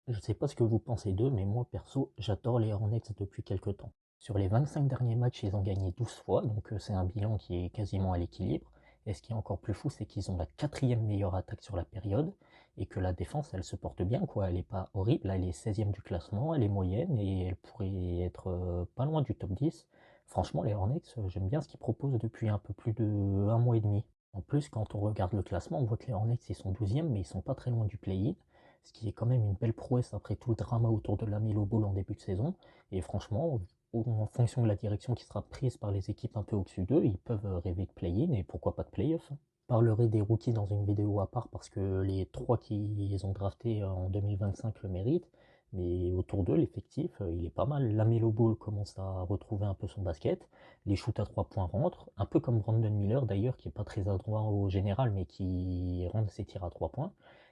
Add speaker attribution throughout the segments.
Speaker 1: Je sais pas ce que vous pensez d'eux, mais moi perso, j'adore les Hornets depuis quelques temps. Sur les 25 derniers matchs, ils ont gagné 12 fois, donc c'est un bilan qui est quasiment à l'équilibre. Et ce qui est encore plus fou, c'est qu'ils ont la quatrième meilleure attaque sur la période, et que la défense, elle se porte bien, quoi. Elle est pas horrible, elle est 16e du classement, elle est moyenne, et elle pourrait être pas loin du top 10. Franchement, les Hornets, j'aime bien ce qu'ils proposent depuis un peu plus de un mois et demi. En plus, quand on regarde le classement, on voit que les Hornets, ils sont 12e, mais ils sont pas très loin du play-in, ce qui est quand même une belle prouesse après tout le drama autour de la Melo Ball en début de saison. Et franchement, en fonction de la direction qui sera prise par les équipes un peu au-dessus d'eux, ils peuvent rêver de play-in et pourquoi pas de play-off. Je parlerai des rookies dans une vidéo à part parce que les trois qu'ils ont draftés en 2025 le méritent. Mais autour d'eux, l'effectif, il est pas mal. La Melo Ball commence à retrouver un peu son basket. Les shoots à 3 points rentrent. Un peu comme Brandon Miller d'ailleurs, qui est pas très adroit au général, mais qui rentre ses tirs à 3 points.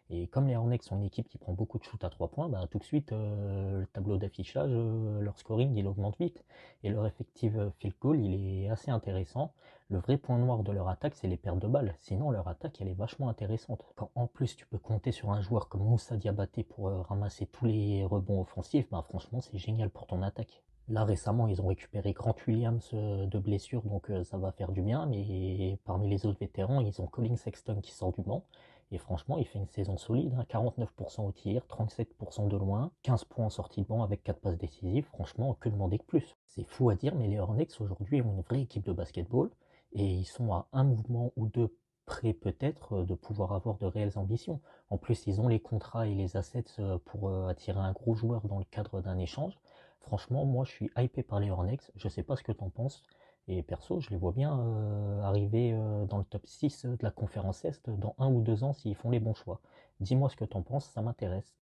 Speaker 1: Et comme les Hornets sont une équipe qui prend beaucoup de shoot à 3 points, bah, tout de suite, le tableau d'affichage, leur scoring, il augmente vite. Et leur effective field goal, il est assez intéressant. Le vrai point noir de leur attaque, c'est les pertes de balles. Sinon, leur attaque, elle est vachement intéressante. Quand en plus tu peux compter sur un joueur comme Moussa Diabaté pour ramasser tous les rebonds offensifs, bah, franchement, c'est génial pour ton attaque. Là, récemment, ils ont récupéré Grant Williams de blessure, donc ça va faire du bien. Mais parmi les autres vétérans, ils ont Colin Sexton qui sort du banc. Et franchement, il fait une saison solide, hein, 49% au tir, 37% de loin, 15 points en sortie de banc avec 4 passes décisives. Franchement, que demander de plus? C'est fou à dire, mais les Hornets aujourd'hui ont une vraie équipe de basketball et ils sont à un mouvement ou deux près peut-être de pouvoir avoir de réelles ambitions. En plus, ils ont les contrats et les assets pour attirer un gros joueur dans le cadre d'un échange. Franchement, moi je suis hypé par les Hornets, je sais pas ce que t'en penses, et perso, je les vois bien arriver dans le top 6 de la conférence Est dans un ou deux ans s'ils font les bons choix. Dis-moi ce que t'en penses, ça m'intéresse.